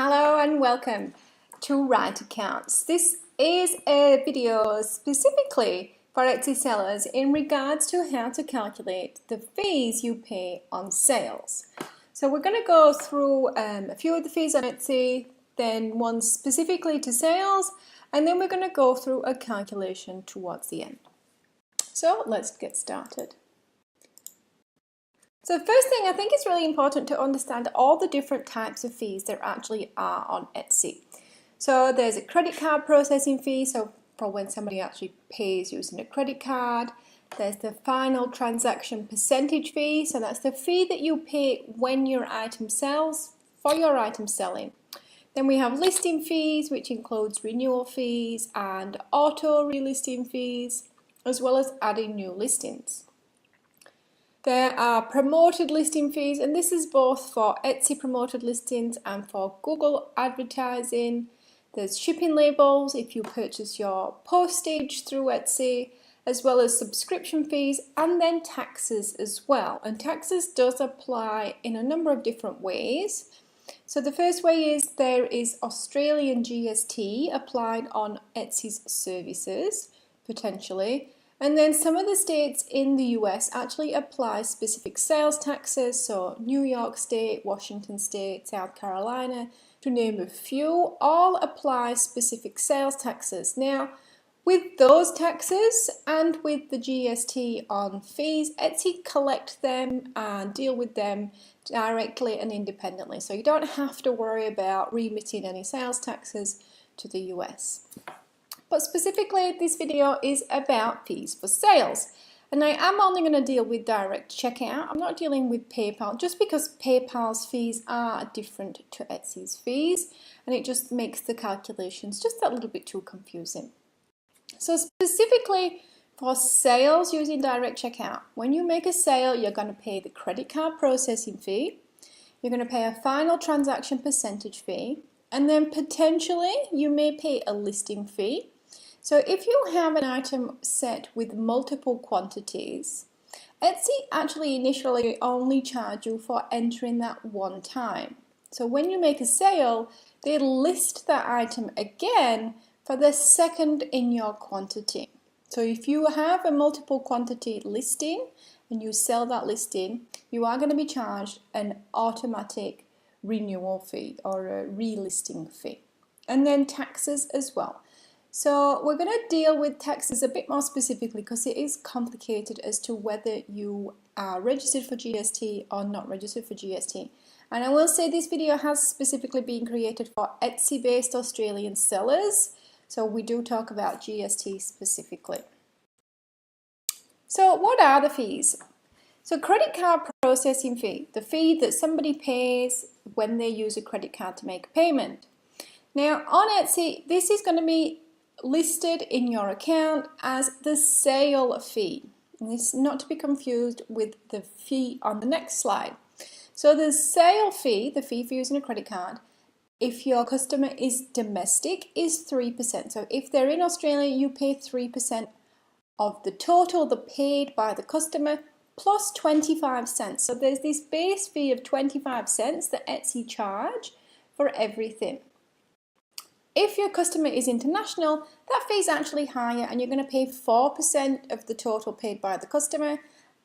Hello and welcome to Write Accounts. This is a video specifically for Etsy sellers in regards to how to calculate the fees you pay on sales. So we're going to go through a few of the fees on Etsy, then one specifically to sales, and then we're going to go through a calculation towards the end. So let's get started. So the first thing, I think it's really important to understand all the different types of fees there actually are on Etsy. So there's a credit card processing fee, so for when somebody actually pays using a credit card. There's the final transaction percentage fee, so that's the fee that you pay when your item sells for your item selling. Then we have listing fees, which includes renewal fees and auto relisting fees, as well as adding new listings. There are promoted listing fees, and this is both for Etsy promoted listings and for Google advertising. There's shipping labels if you purchase your postage through Etsy, as well as subscription fees, and then taxes as well. And taxes does apply in a number of different ways. So the first way is there is Australian GST applied on Etsy's services, potentially. And then some of the states in the US actually apply specific sales taxes, so New York State, Washington State, South Carolina, to name a few, all apply specific sales taxes. Now, with those taxes and with the GST on fees, Etsy collect them and deal with them directly and independently. So you don't have to worry about remitting any sales taxes to the US. But specifically, this video is about fees for sales. And I am only going to deal with direct checkout. I'm not dealing with PayPal, just because PayPal's fees are different to Etsy's fees. And it just makes the calculations just a little bit too confusing. So specifically for sales using direct checkout, when you make a sale, you're going to pay the credit card processing fee. You're going to pay a final transaction percentage fee. And then potentially you may pay a listing fee. So if you have an item set with multiple quantities, Etsy actually initially only charge you for entering that one time. So when you make a sale, they list that item again for the second in your quantity. So if you have a multiple quantity listing and you sell that listing, you are going to be charged an automatic renewal fee or a relisting fee. And then taxes as well. So we're going to deal with taxes a bit more specifically because it is complicated as to whether you are registered for GST or not registered for GST. And I will say this video has specifically been created for Etsy-based Australian sellers. So we do talk about GST specifically. So what are the fees? So credit card processing fee, the fee that somebody pays when they use a credit card to make a payment. Now on Etsy, this is going to be listed in your account as the sale fee. And this is not to be confused with the fee on the next slide. So the sale fee, the fee for using a credit card, if your customer is domestic, is 3%. So if they're in Australia, you pay 3% of the total that paid by the customer plus 25 cents. So there's this base fee of 25 cents that Etsy charge for everything. If your customer is international, that fee is actually higher and you're going to pay 4% of the total paid by the customer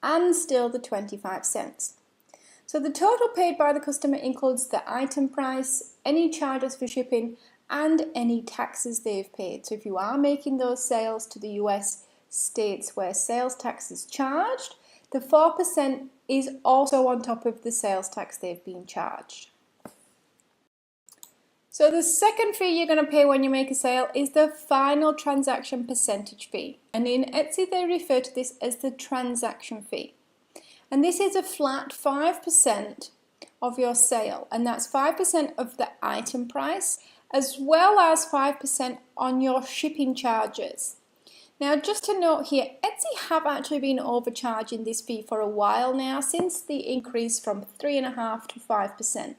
and still the 25 cents. So the total paid by the customer includes the item price, any charges for shipping, and any taxes they've paid. So if you are making those sales to the US states where sales tax is charged, the 4% is also on top of the sales tax they've been charged. So the second fee you're going to pay when you make a sale is the final transaction percentage fee. And in Etsy, they refer to this as the transaction fee. And this is a flat 5% of your sale. And that's 5% of the item price, as well as 5% on your shipping charges. Now, just to note here, Etsy have actually been overcharging this fee for a while now, since the increase from 3.5% to 5%.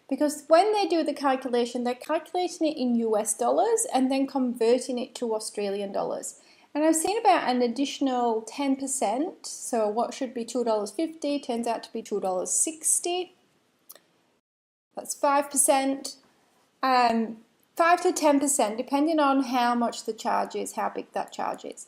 Because when they do the calculation, they're calculating it in US dollars and then converting it to Australian dollars. And I've seen about an additional 10%, so what should be $2.50 turns out to be $2.60. That's 5%. 5 to 10% depending on how much the charge is, how big that charge is.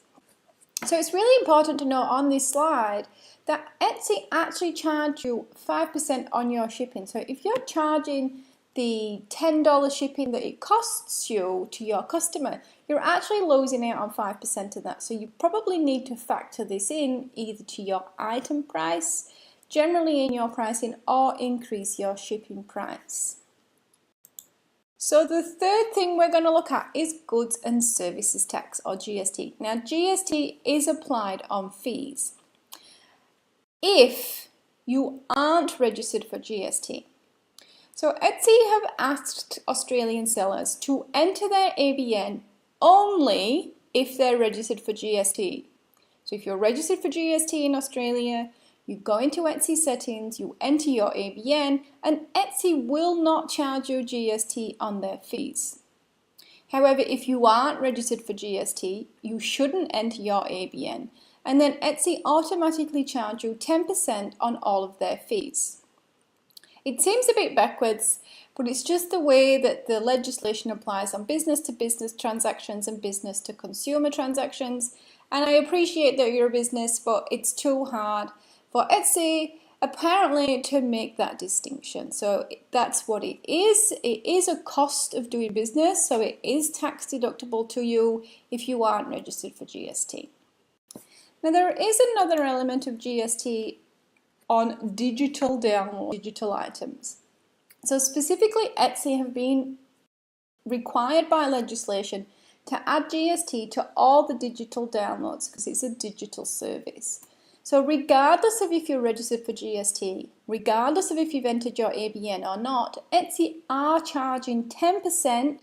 So it's really important to know on this slide that Etsy actually charge you 5% on your shipping. So if you're charging the $10 shipping that it costs you to your customer, you're actually losing out on 5% of that. So you probably need to factor this in either to your item price, generally in your pricing, or increase your shipping price. So the third thing we're going to look at is goods and services tax, or GST. Now GST is applied on fees if you aren't registered for GST. So Etsy have asked Australian sellers to enter their ABN only if they're registered for GST. So if you're registered for GST in Australia, you go into Etsy settings, you enter your ABN, and Etsy will not charge you GST on their fees. However, if you aren't registered for GST, you shouldn't enter your ABN, and then Etsy automatically charge you 10% on all of their fees. It seems a bit backwards, but it's just the way that the legislation applies on business-to-business transactions and business-to-consumer transactions. And I appreciate that you're a business, but it's too hard for Etsy apparently to make that distinction. So that's what it is. It is a cost of doing business, so it is tax deductible to you if you aren't registered for GST. Now there is another element of GST on digital download, digital items. So specifically Etsy have been required by legislation to add GST to all the digital downloads because it's a digital service. So regardless of if you're registered for GST, regardless of if you've entered your ABN or not, Etsy are charging 10%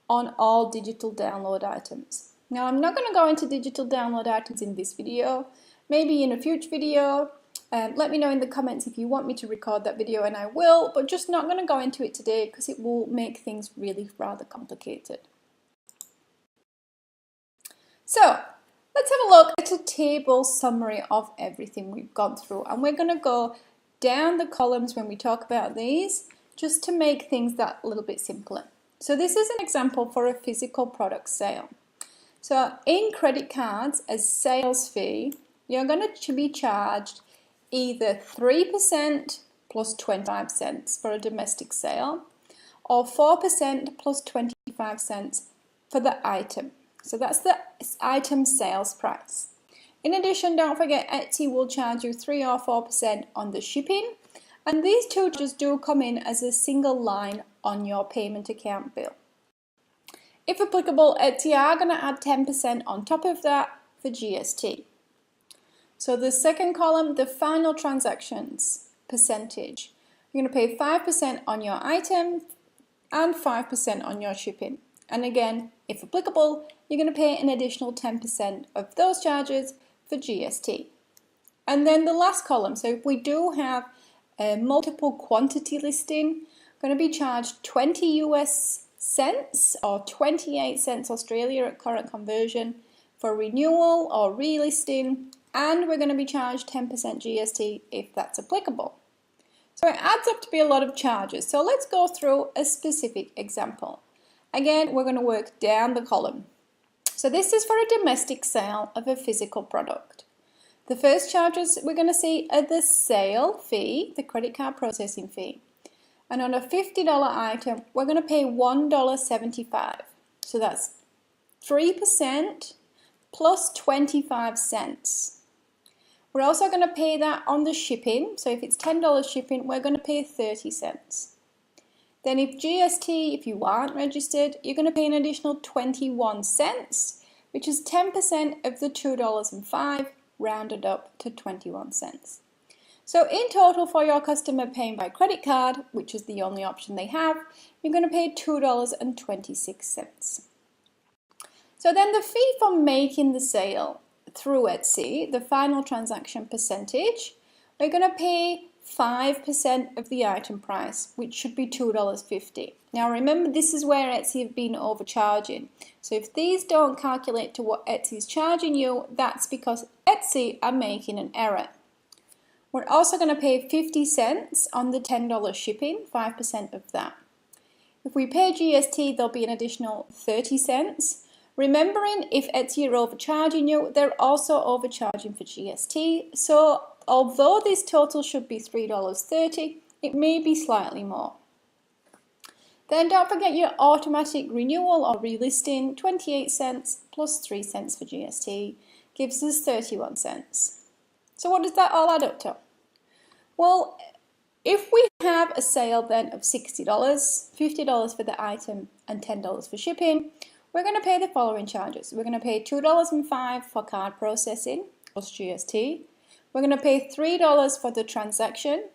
on all digital download items. Now I'm not going to go into digital download items in this video, maybe in a future video. Let me know in the comments if you want me to record that video and I will, but just not going to go into it today because it will make things really rather complicated. So let's have a look at a table summary of everything we've gone through, and we're going to go down the columns when we talk about these just to make things that little bit simpler. So this is an example for a physical product sale. So in credit cards as sales fee, you're going to be charged either 3% plus 25 cents for a domestic sale or 4% plus 25 cents for the item. So that's the item sales price. In addition, don't forget Etsy will charge you 3 or 4% on the shipping, and these two just do come in as a single line on your payment account bill. If applicable, Etsy are going to add 10% on top of that for GST. So the second column, the final transactions percentage. You're going to pay 5% on your item and 5% on your shipping. And again, if applicable, you're going to pay an additional 10% of those charges for GST. And then the last column, so if we do have a multiple quantity listing, going to be charged 20 US cents or 28 cents Australia at current conversion for renewal or relisting, and we're going to be charged 10% GST if that's applicable. So it adds up to be a lot of charges. So let's go through a specific example. Again, we're going to work down the column. So this is for a domestic sale of a physical product. The first charges we're going to see are the sale fee, the credit card processing fee. And on a $50 item, we're going to pay $1.75. So that's 3% plus 25 cents. We're also going to pay that on the shipping. So if it's $10 shipping, we're going to pay 30 cents. Then if GST, if you aren't registered, you're going to pay an additional 21 cents, which is 10% of the $2.05, rounded up to 21 cents. So in total for your customer paying by credit card, which is the only option they have, you're going to pay $2.26. So then the fee for making the sale through Etsy, the final transaction percentage, we're going to pay 5% of the item price, which should be $2.50. Now remember, this is where Etsy have been overcharging. So if these don't calculate to what Etsy is charging you, that's because Etsy are making an error. We're also going to pay 50 cents on the $10 shipping, 5% of that. If we pay GST, there'll be an additional 30 cents. Remembering, if Etsy are overcharging you, they're also overcharging for GST. So although this total should be $3.30, it may be slightly more. Then don't forget your automatic renewal or relisting, 28 cents plus 3 cents for GST, gives us 31 cents. So what does that all add up to? Well, if we have a sale then of $60, $50 for the item and $10 for shipping, we're going to pay the following charges. We're going to pay $2.05 for card processing plus GST. We're going to pay $3 for the transaction,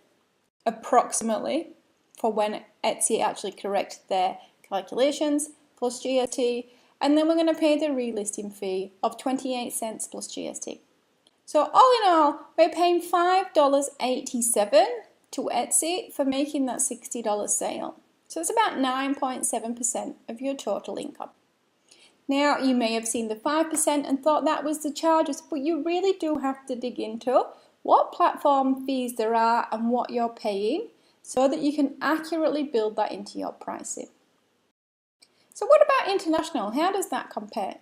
approximately, for when Etsy actually corrects their calculations, plus GST. And then we're going to pay the relisting fee of 28 cents plus GST. So all in all, we're paying $5.87 to Etsy for making that $60 sale. So it's about 9.7% of your total income. Now, you may have seen the 5% and thought that was the charges, but you really do have to dig into what platform fees there are and what you're paying so that you can accurately build that into your pricing. So what about international? How does that compare?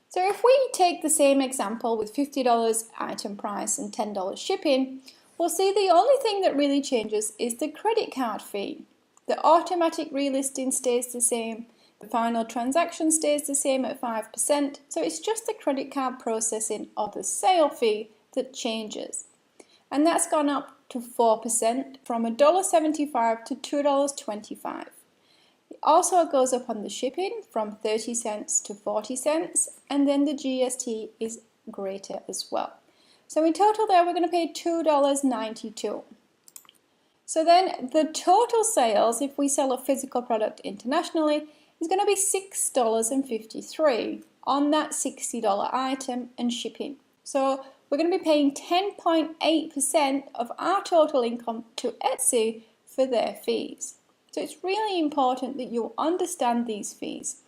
So if we take the same example with $50 item price and $10 shipping, we'll see the only thing that really changes is the credit card fee. The automatic relisting stays the same. The final transaction stays the same at 5%, so it's just the credit card processing or the sale fee that changes. And that's gone up to 4% from $1.75 to $2.25. It also goes up on the shipping from 30 cents to 40 cents, and then the GST is greater as well. So in total there we're going to pay $2.92. So then the total sales, if we sell a physical product internationally, is going to be $6.53 on that $60 item and shipping. So we're going to be paying 10.8% of our total income to Etsy for their fees. So it's really important that you understand these fees,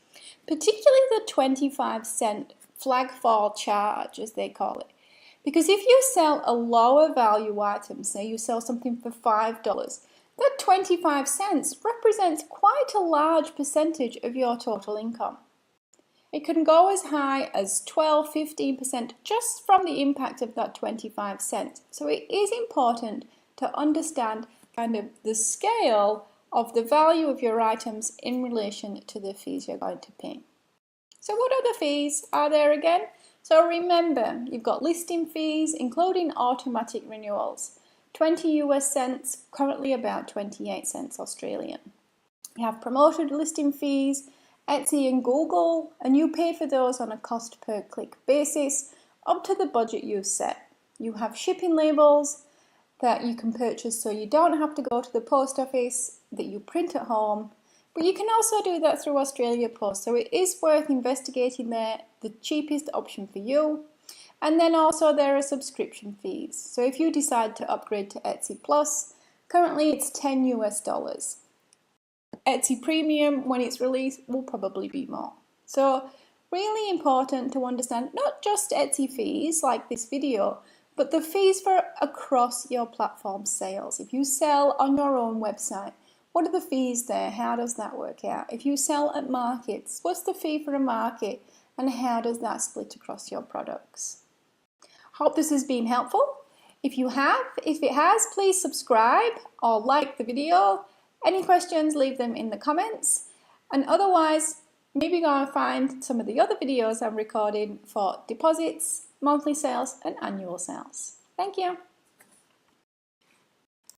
particularly the 25-cent flag fall charge, as they call it. Because if you sell a lower value item, say you sell something for $5, that 25 cents represents quite a large percentage of your total income. It can go as high as 12-15% just from the impact of that 25 cents. So it is important to understand kind of the scale of the value of your items in relation to the fees you're going to pay. So what other fees are there again? So remember, you've got listing fees, including automatic renewals. 20 US cents, currently about 28 cents Australian. You have promoted listing fees, Etsy and Google, and you pay for those on a cost per click basis up to the budget you've set. You have shipping labels that you can purchase so you don't have to go to the post office, that you print at home, but you can also do that through Australia Post, so it is worth investigating there, the cheapest option for you. And then also there are subscription fees. So if you decide to upgrade to Etsy Plus, currently it's $10 US. Etsy Premium, when it's released, will probably be more. So really important to understand not just Etsy fees like this video, but the fees for across your platform sales. If you sell on your own website, what are the fees there? How does that work out? If you sell at markets, what's the fee for a market and how does that split across your products? Hope this has been helpful. If it has, please subscribe or like the video. Any questions, leave them in the comments. And otherwise, maybe go and find some of the other videos I'm recording for deposits, monthly sales, and annual sales. Thank you.